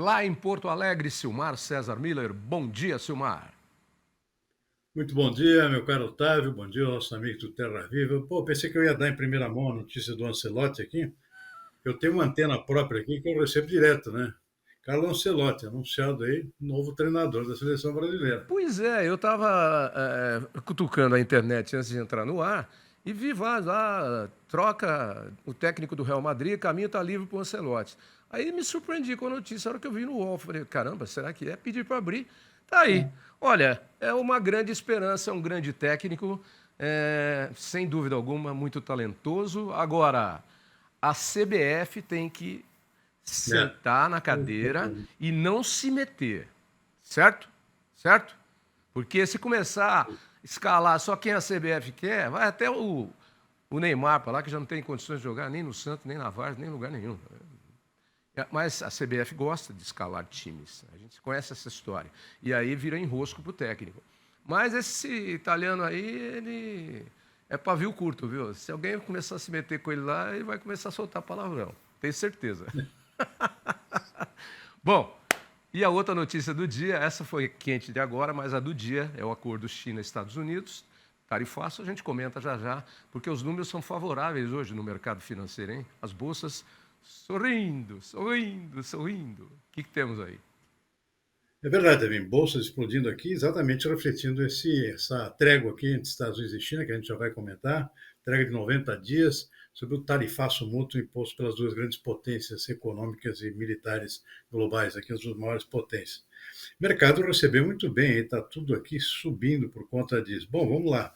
Lá em Porto Alegre, Silmar César Miller. Bom dia, Silmar. Muito bom dia, meu caro Otávio. Bom dia, nosso amigo do Terra Viva. Pô, pensei que eu ia dar em primeira mão a notícia do Ancelotti aqui. Eu tenho uma antena própria aqui que eu recebo direto, né? Carlo Ancelotti, anunciado aí, novo treinador da seleção brasileira. Pois é, eu estava cutucando a internet antes de entrar no ar e vi lá, troca o técnico do Real Madrid, caminho está livre para o Ancelotti. Aí me surpreendi com a notícia, a hora que eu vi no UOL, falei, caramba, será que é pedir para abrir? Tá aí. É, Olha, é uma grande esperança, é um grande técnico, sem dúvida alguma, muito talentoso. Agora, a CBF tem que é. sentar na cadeira e não se meter, certo? Certo? Porque se começar a escalar só quem a CBF quer, vai até o Neymar para lá, que já não tem condições de jogar nem no Santos, nem na Varsa, nem em lugar nenhum. Mas a CBF gosta de escalar times. A gente conhece essa história. E aí vira enrosco pro técnico. Mas esse italiano aí, ele é pavio curto, viu? Se alguém começar a se meter com ele lá, ele vai começar a soltar palavrão. Tenho certeza. Bom, e a outra notícia do dia, essa foi quente de agora, mas a do dia é o acordo China-Estados Unidos. Tarifaço, a gente comenta já já, porque os números são favoráveis hoje no mercado financeiro, hein? As bolsas sorrindo, sorrindo, sorrindo. O que temos aí? É verdade, também. Bolsas explodindo aqui, exatamente refletindo essa trégua aqui entre Estados Unidos e China, que a gente já vai comentar, trégua de 90 dias, sobre o tarifaço mútuo imposto pelas duas grandes potências econômicas e militares globais, aqui as duas maiores potências. O mercado recebeu muito bem, está tudo aqui subindo por conta disso. Bom, vamos lá.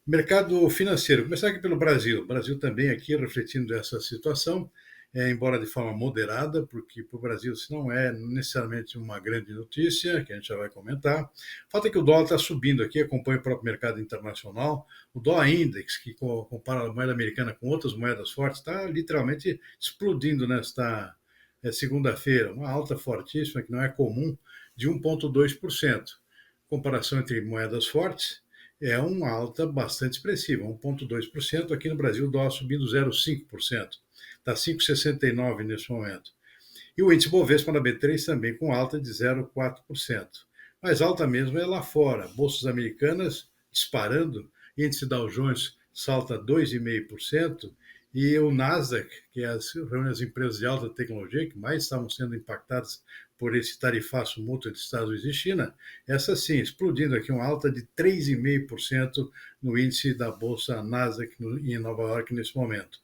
Mercado financeiro, começar aqui pelo Brasil. O Brasil também aqui refletindo essa situação, embora de forma moderada, porque para o Brasil isso não é necessariamente uma grande notícia, que a gente já vai comentar. O fato é que o dólar está subindo aqui, acompanha o próprio mercado internacional. O dólar index, que compara a moeda americana com outras moedas fortes, está literalmente explodindo nesta segunda-feira, uma alta fortíssima, que não é comum, de 1,2%. Comparação entre moedas fortes, é uma alta bastante expressiva, 1,2%. Aqui no Brasil, o dólar subindo 0,5%. Está 5,69 nesse momento. E o índice Bovespa na B3 também com alta de 0,4%. Mais alta mesmo é lá fora. Bolsas americanas disparando, índice Dow Jones salta 2,5%, e o Nasdaq, que reúne as empresas de alta tecnologia que mais estavam sendo impactadas por esse tarifaço mútuo entre Estados Unidos e China, essa sim, explodindo aqui uma alta de 3,5% no índice da Bolsa Nasdaq em Nova York nesse momento.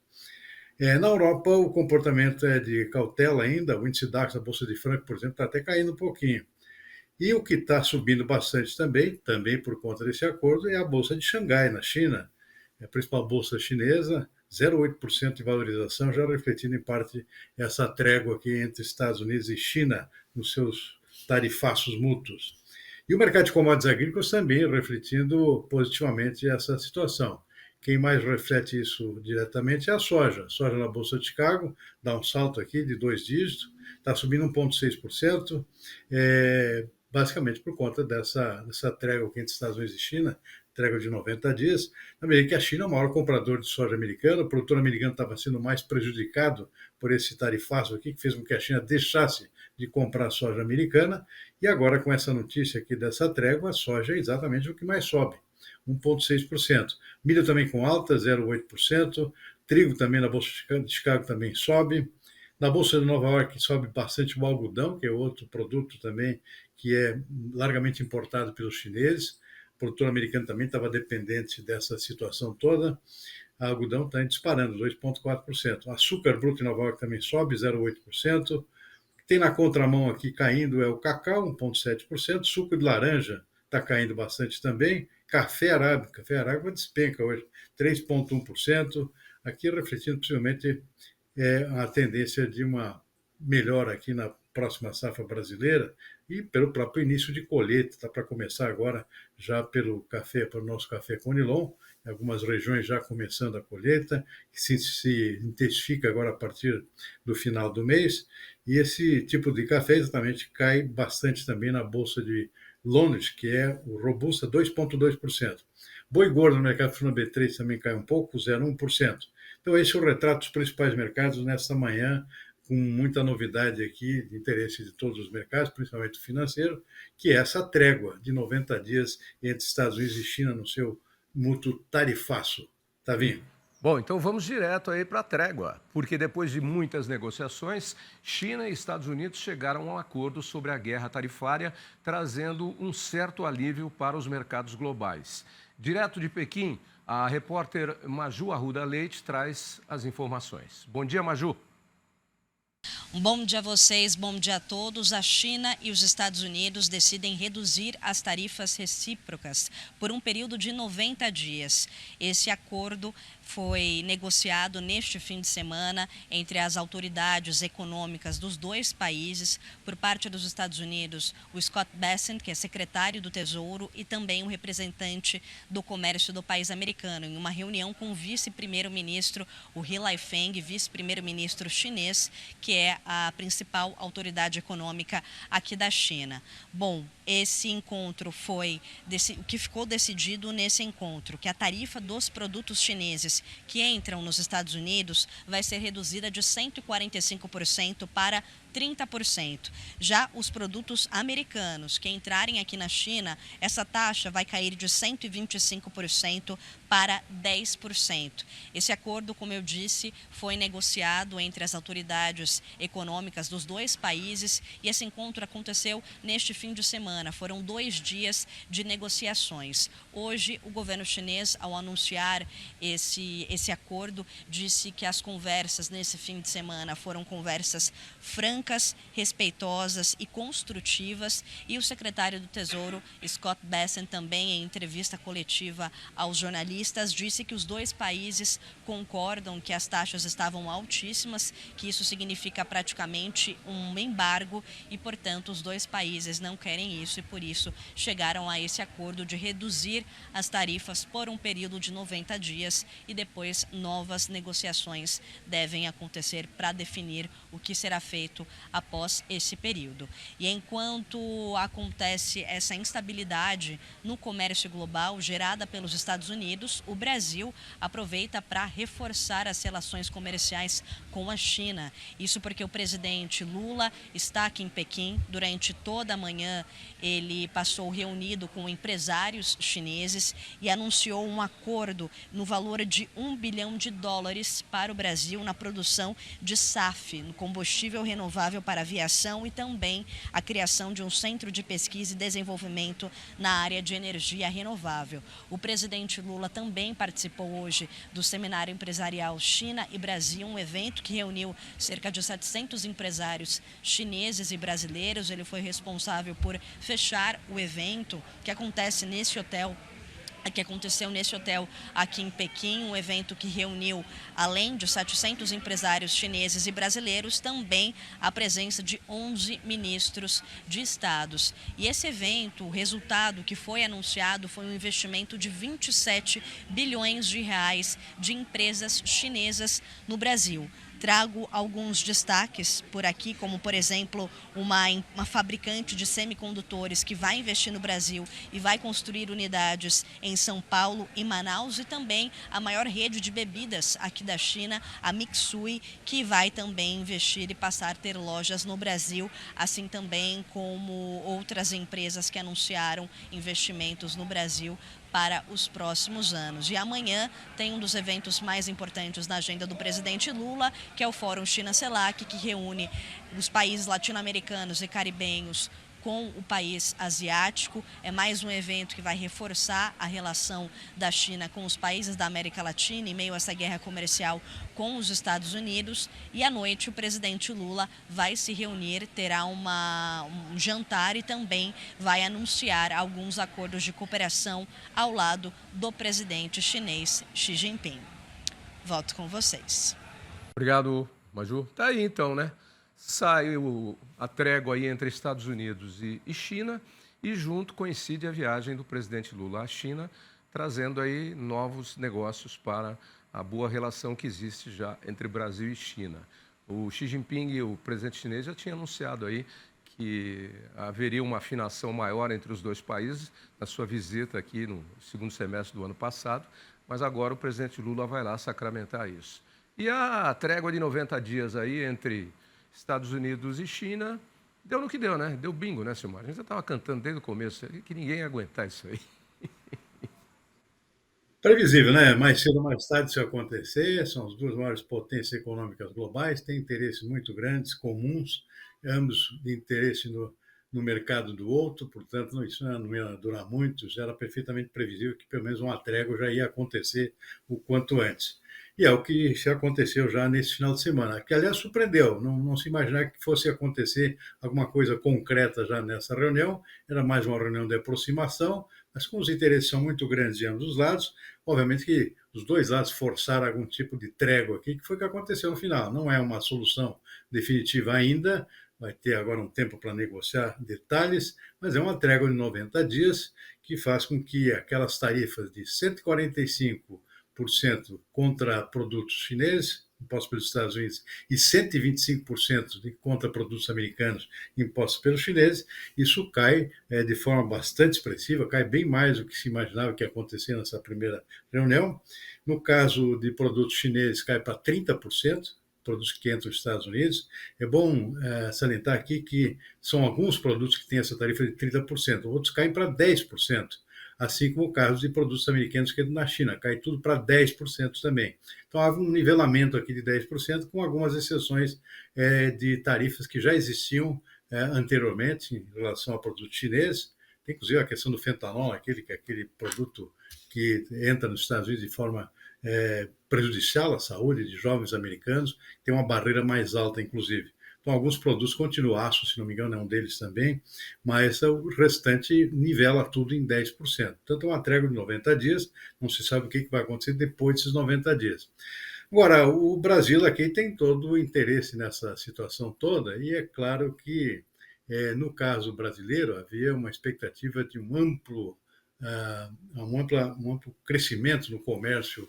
Na Europa, o comportamento é de cautela ainda, o índice DAX da Bolsa de Frankfurt, por exemplo, está até caindo um pouquinho. E o que está subindo bastante também por conta desse acordo, é a Bolsa de Xangai, na China, é a principal bolsa chinesa, 0,8% de valorização, já refletindo em parte essa trégua aqui entre Estados Unidos e China nos seus tarifaços mútuos. E o mercado de commodities agrícolas também refletindo positivamente essa situação. Quem mais reflete isso diretamente é a soja. A soja na Bolsa de Chicago dá um salto aqui de 2 dígitos, está subindo 1,6%, basicamente por conta dessa trégua entre Estados Unidos e China, trégua de 90 dias, na medida que a China é o maior comprador de soja americana, o produtor americano estava sendo mais prejudicado por esse tarifaço aqui, que fez com que a China deixasse de comprar soja americana, e agora com essa notícia aqui dessa trégua, a soja é exatamente o que mais sobe, 1,6%. Milho também com alta, 0,8%. Trigo também na Bolsa de Chicago também sobe. Na Bolsa de Nova York sobe bastante o algodão, que é outro produto também que é largamente importado pelos chineses. O produtor americano também estava dependente dessa situação toda. O algodão está disparando, 2,4%. O açúcar bruto em Nova York também sobe, 0,8%. O que tem na contramão aqui caindo é o cacau, 1,7%. Suco de laranja está caindo bastante também. Café arábica despenca hoje, 3,1%. Aqui refletindo possivelmente a tendência de uma melhora aqui na próxima safra brasileira e pelo próprio início de colheita. Está para começar agora já pelo nosso café Conilon, em algumas regiões já começando a colheita, que se intensifica agora a partir do final do mês. E esse tipo de café exatamente cai bastante também na Bolsa de Londres, que é o Robusta, 2,2%. Boi gordo no mercado final B3 também cai um pouco, 0,1%. Então, esse é o retrato dos principais mercados nesta manhã, com muita novidade aqui, de interesse de todos os mercados, principalmente o financeiro, que é essa trégua de 90 dias entre Estados Unidos e China no seu mútuo tarifaço. Tavinho. Bom, então vamos direto aí para a trégua, porque depois de muitas negociações, China e Estados Unidos chegaram a um acordo sobre a guerra tarifária, trazendo um certo alívio para os mercados globais. Direto de Pequim, a repórter Maju Arruda Leite traz as informações. Bom dia, Maju. Um bom dia a vocês, bom dia a todos. A China e os Estados Unidos decidem reduzir as tarifas recíprocas por um período de 90 dias. Esse acordo foi negociado neste fim de semana entre as autoridades econômicas dos dois países. Por parte dos Estados Unidos, o Scott Bessent, que é secretário do Tesouro, e também o representante do comércio do país americano, em uma reunião com o vice-primeiro-ministro, o He Lifeng, vice-primeiro-ministro chinês, que é a principal autoridade econômica aqui da China. Bom, esse encontro foi o que ficou decidido nesse encontro, que a tarifa dos produtos chineses que entram nos Estados Unidos vai ser reduzida de 145% para 30%. Já os produtos americanos que entrarem aqui na China, essa taxa vai cair de 125% para 10%. Esse acordo, como eu disse, foi negociado entre as autoridades econômicas dos dois países e esse encontro aconteceu neste fim de semana. Foram 2 dias de negociações. Hoje, o governo chinês, ao anunciar esse acordo, disse que as conversas nesse fim de semana foram conversas francas, respeitosas e construtivas, e o secretário do Tesouro, Scott Bessent, também em entrevista coletiva aos jornalistas, disse que os dois países concordam que as taxas estavam altíssimas, que isso significa praticamente um embargo e, portanto, os dois países não querem isso e, por isso, chegaram a esse acordo de reduzir as tarifas por um período de 90 dias e depois novas negociações devem acontecer para definir o que será feito após esse período. E enquanto acontece essa instabilidade no comércio global gerada pelos Estados Unidos, o Brasil aproveita para reforçar as relações comerciais com a China. Isso porque o presidente Lula está aqui em Pequim. Durante toda a manhã, ele passou reunido com empresários chineses e anunciou um acordo no valor de $1 bilhão para o Brasil na produção de SAF, no combustível renovável para aviação, e também a criação de um centro de pesquisa e desenvolvimento na área de energia renovável. O presidente Lula também participou hoje do Seminário Empresarial China e Brasil, um evento que reuniu cerca de 700 empresários chineses e brasileiros. Ele foi responsável por fechar o evento que aconteceu nesse hotel aqui em Pequim, um evento que reuniu, além de 700 empresários chineses e brasileiros, também a presença de 11 ministros de estados. E esse evento, o resultado que foi anunciado foi um investimento de 27 bilhões de reais de empresas chinesas no Brasil. Trago alguns destaques por aqui, como, por exemplo, uma fabricante de semicondutores que vai investir no Brasil e vai construir unidades em São Paulo e Manaus, e também a maior rede de bebidas aqui da China, a Mitsui, que vai também investir e passar a ter lojas no Brasil, assim também como outras empresas que anunciaram investimentos no Brasil para os próximos anos. E amanhã tem um dos eventos mais importantes na agenda do presidente Lula, que é o Fórum China-CELAC, que reúne os países latino-americanos e caribenhos com o país asiático. É mais um evento que vai reforçar a relação da China com os países da América Latina em meio a essa guerra comercial com os Estados Unidos. E à noite o presidente Lula vai se reunir, terá um jantar e também vai anunciar alguns acordos de cooperação ao lado do presidente chinês Xi Jinping. Volto com vocês. Obrigado, Maju. Tá aí então, né? Saiu a trégua aí entre Estados Unidos e China, e junto coincide a viagem do presidente Lula à China, trazendo aí novos negócios para a boa relação que existe já entre Brasil e China. O Xi Jinping, o presidente chinês, já tinha anunciado aí que haveria uma afinação maior entre os dois países na sua visita aqui no segundo semestre do ano passado, mas agora o presidente Lula vai lá sacramentar isso. E a trégua de 90 dias aí entre Estados Unidos e China, deu no que deu, né? Deu bingo, né, Silmar? A gente já estava cantando desde o começo que ninguém ia aguentar isso aí. Previsível, né? Mais cedo ou mais tarde isso vai acontecer. São as duas maiores potências econômicas globais, têm interesses muito grandes, comuns, ambos de interesse no mercado do outro, portanto, isso não ia durar muito, já era perfeitamente previsível que pelo menos uma trégua já ia acontecer o quanto antes. E é o que se aconteceu já nesse final de semana, que aliás surpreendeu, não se imaginava que fosse acontecer alguma coisa concreta já nessa reunião, era mais uma reunião de aproximação, mas como os interesses são muito grandes de ambos os lados, obviamente que os dois lados forçaram algum tipo de trégua aqui, que foi o que aconteceu no final. Não é uma solução definitiva ainda, vai ter agora um tempo para negociar detalhes, mas é uma trégua de 90 dias que faz com que aquelas tarifas de 145% contra produtos chineses, impostos pelos Estados Unidos, e 125% contra produtos americanos, impostos pelos chineses, isso cai de forma bastante expressiva, cai bem mais do que se imaginava que ia acontecer nessa primeira reunião. No caso de produtos chineses, cai para 30%, produtos que entram nos Estados Unidos. É bom salientar aqui que são alguns produtos que têm essa tarifa de 30%, outros caem para 10%, assim como o caso de produtos americanos que entram na China, cai tudo para 10% também. Então, há um nivelamento aqui de 10%, com algumas exceções de tarifas que já existiam anteriormente em relação a produtos chineses. Tem, inclusive, a questão do fentanol, aquele produto que entra nos Estados Unidos de forma prejudicial à saúde de jovens americanos, tem uma barreira mais alta, inclusive. Então, alguns produtos continuam, aço, se não me engano, é um deles também, mas o restante nivela tudo em 10%. Então, é uma trégua de 90 dias, não se sabe o que vai acontecer depois desses 90 dias. Agora, o Brasil aqui tem todo o interesse nessa situação toda, e é claro que, no caso brasileiro, havia uma expectativa de um amplo crescimento no comércio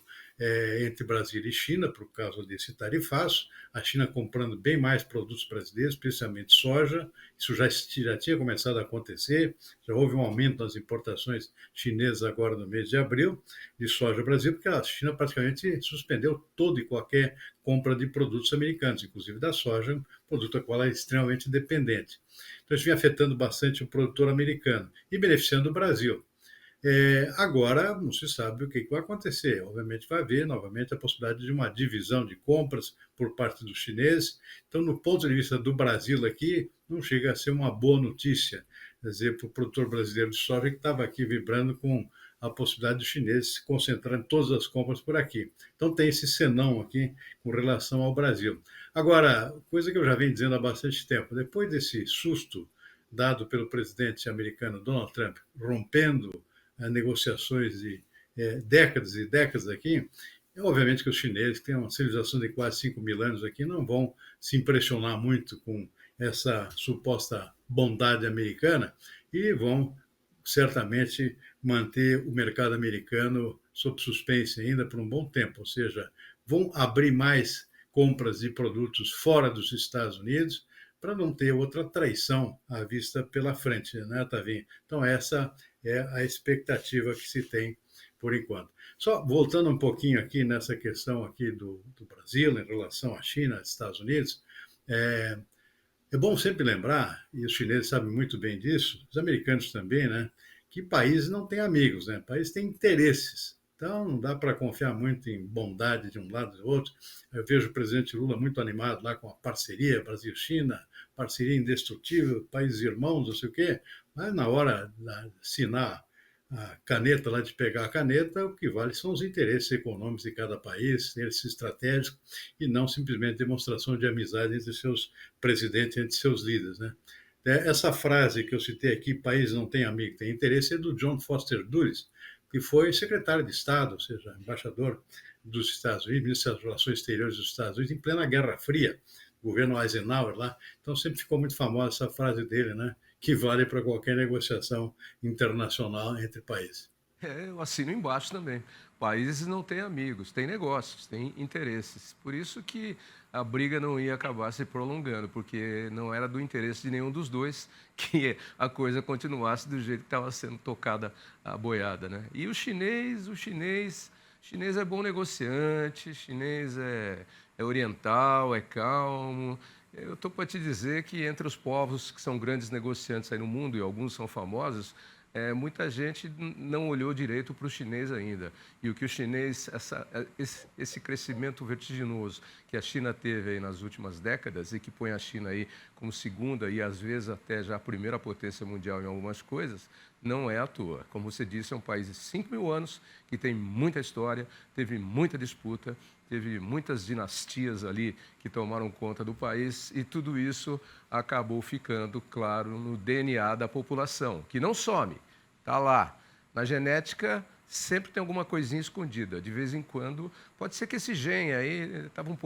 entre Brasil e China, por causa desse tarifaço, a China comprando bem mais produtos brasileiros, especialmente soja, isso já tinha começado a acontecer, já houve um aumento nas importações chinesas agora no mês de abril, de soja Brasil, porque a China praticamente suspendeu toda e qualquer compra de produtos americanos, inclusive da soja, produto a qual é extremamente dependente. Então isso vem afetando bastante o produtor americano e beneficiando o Brasil. Agora não se sabe o que vai acontecer. Obviamente vai haver novamente a possibilidade de uma divisão de compras por parte dos chineses. Então, no ponto de vista do Brasil aqui, não chega a ser uma boa notícia. Quer dizer, para o produtor brasileiro de soja que estava aqui vibrando com a possibilidade dos chineses se concentrarem todas as compras por aqui. Então tem esse senão aqui com relação ao Brasil. Agora, coisa que eu já venho dizendo há bastante tempo, depois desse susto dado pelo presidente americano Donald Trump, rompendo negociações de décadas e décadas aqui, obviamente que os chineses, que têm uma civilização de quase 5 mil anos aqui, não vão se impressionar muito com essa suposta bondade americana e vão certamente manter o mercado americano sob suspense ainda por um bom tempo, ou seja, vão abrir mais compras de produtos fora dos Estados Unidos para não ter outra traição à vista pela frente, né, Tavinho? Então, essa é a expectativa que se tem por enquanto. Só voltando um pouquinho aqui nessa questão aqui do Brasil em relação à China, aos Estados Unidos, é bom sempre lembrar, e os chineses sabem muito bem disso, os americanos também, né, que países não têm amigos, né? Países têm interesses. Então, não dá para confiar muito em bondade de um lado e do outro. Eu vejo o presidente Lula muito animado lá com a parceria Brasil-China, parceria indestrutível, países irmãos, não sei o quê, mas na hora de assinar a caneta, lá de pegar a caneta, o que vale são os interesses econômicos de cada país, interesses estratégicos, e não simplesmente demonstração de amizade entre seus presidentes, entre seus líderes, né? Essa frase que eu citei aqui, país não tem amigo, tem interesse, é do John Foster Dulles, que foi secretário de Estado, ou seja, embaixador dos Estados Unidos, ministro das Relações Exteriores dos Estados Unidos, em plena Guerra Fria, governo Eisenhower lá. Então sempre ficou muito famosa essa frase dele, né? Que vale para qualquer negociação internacional entre países. Eu assino embaixo também. Países não têm amigos, têm negócios, têm interesses. Por isso que a briga não ia acabar se prolongando, porque não era do interesse de nenhum dos dois que a coisa continuasse do jeito que estava sendo tocada a boiada, né? E o chinês é bom negociante, chinês é oriental, é calmo, eu estou para te dizer que entre os povos que são grandes negociantes aí no mundo, e alguns são famosos, muita gente não olhou direito para o chinês ainda. E o que o chinês, esse crescimento vertiginoso que a China teve aí nas últimas décadas e que põe a China aí como segunda e às vezes até já a primeira potência mundial em algumas coisas, não é à toa. Como você disse, é um país de 5.000 anos, que tem muita história, teve muita disputa, teve muitas dinastias ali que tomaram conta do país e tudo isso acabou ficando, claro, no DNA da população, que não some, está lá. Na genética sempre tem alguma coisinha escondida. De vez em quando, pode ser que esse gene aí estava o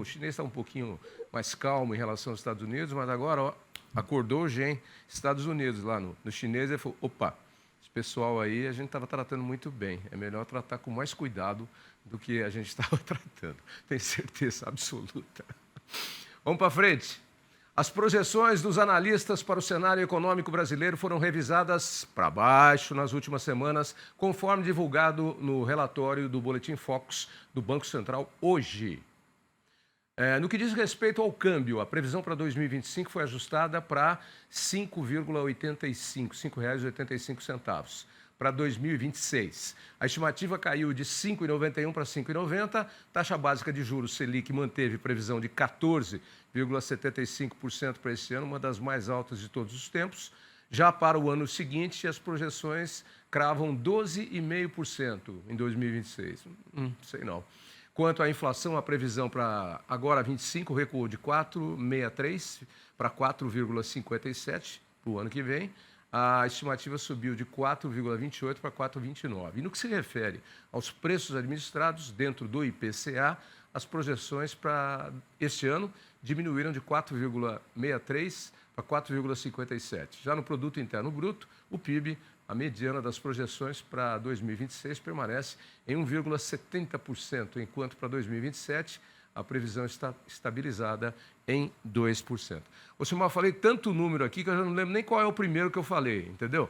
chinês estava um pouquinho mais calmo em relação aos Estados Unidos, mas agora, ó, acordou o gene Estados Unidos lá no chinês e falou, opa, esse pessoal aí a gente estava tratando muito bem, é melhor tratar com mais cuidado do que a gente estava tratando. Tenho certeza absoluta. Vamos para frente. As projeções dos analistas para o cenário econômico brasileiro foram revisadas para baixo nas últimas semanas, conforme divulgado no relatório do Boletim Focus do Banco Central hoje. No que diz respeito ao câmbio, a previsão para 2025 foi ajustada para R$ 5,85. Para 2026. A estimativa caiu de 5,91 para 5,90. Taxa básica de juros Selic manteve previsão de 14,75% para esse ano, uma das mais altas de todos os tempos. Já para o ano seguinte, as projeções cravam 12,5% em 2026. Sei não. Quanto à inflação, a previsão para agora 25 recuou de 4,63 para 4,57 para o ano que vem. A estimativa subiu de 4,28 para 4,29. E no que se refere aos preços administrados dentro do IPCA, as projeções para este ano diminuíram de 4,63 para 4,57. Já no Produto Interno Bruto, o PIB, a mediana das projeções para 2026 permanece em 1,70%, enquanto para 2027 a previsão está estabilizada em 2%. Ô, Silmar, eu falei tanto número aqui que eu já não lembro nem qual é o primeiro que eu falei, entendeu?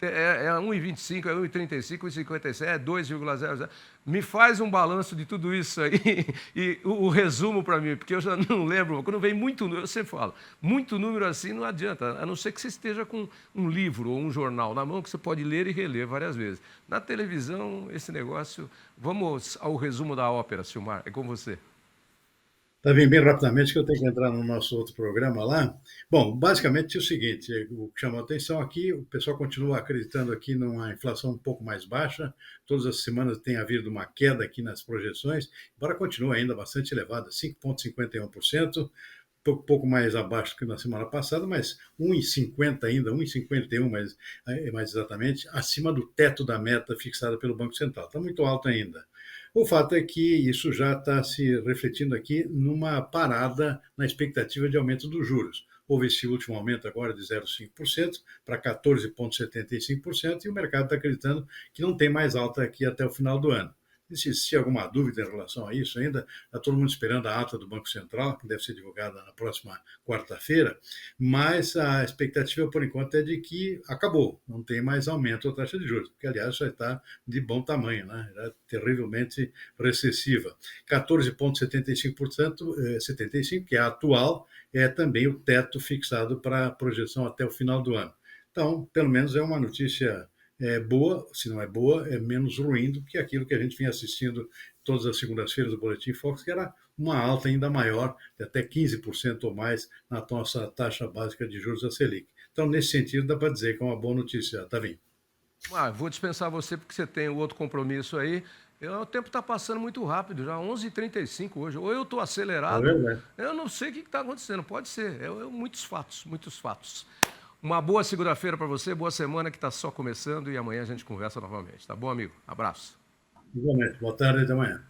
É 1,25, é 1,35, 1,57, é 2,00. Me faz um balanço de tudo isso aí e o resumo para mim, porque eu já não lembro. Quando vem muito número, eu sempre falo, muito número assim não adianta, a não ser que você esteja com um livro ou um jornal na mão que você pode ler e reler várias vezes. Na televisão, esse negócio... Vamos ao resumo da ópera, Silmar, é com você. Tá bem rapidamente, que eu tenho que entrar no nosso outro programa lá. Bom, basicamente é o seguinte, o que chamou a atenção aqui, o pessoal continua acreditando aqui numa inflação um pouco mais baixa, todas as semanas tem havido uma queda aqui nas projeções, embora continue ainda bastante elevada, 5,51%, pouco mais abaixo que na semana passada, mas 1,50 ainda, 1,51 mais exatamente, acima do teto da meta fixada pelo Banco Central. Está muito alto ainda. O fato é que isso já está se refletindo aqui numa parada na expectativa de aumento dos juros. Houve esse último aumento agora de 0,5% para 14,75% e o mercado está acreditando que não tem mais alta aqui até o final do ano. E se existir alguma dúvida em relação a isso ainda, está todo mundo esperando a ata do Banco Central, que deve ser divulgada na próxima quarta-feira, mas a expectativa, por enquanto, é de que acabou, não tem mais aumento da taxa de juros, que, aliás, já está de bom tamanho, né? Já terrivelmente recessiva. 14,75%, 75%, que é a atual, é também o teto fixado para a projeção até o final do ano. Então, pelo menos é uma notícia boa, se não é boa, é menos ruim do que aquilo que a gente vinha assistindo todas as segundas-feiras do Boletim Focus, que era uma alta ainda maior, de até 15% ou mais na nossa taxa básica de juros da Selic. Então, nesse sentido, dá para dizer que é uma boa notícia, Tavim. Vou dispensar você porque você tem o outro compromisso aí. O tempo está passando muito rápido, já 11h35 hoje. Ou eu estou acelerado, eu não sei o que está acontecendo. Pode ser, muitos fatos, muitos fatos. Uma boa segunda-feira para você, boa semana que está só começando e amanhã a gente conversa novamente. Tá bom, amigo? Abraço. Igualmente. Boa tarde e até amanhã.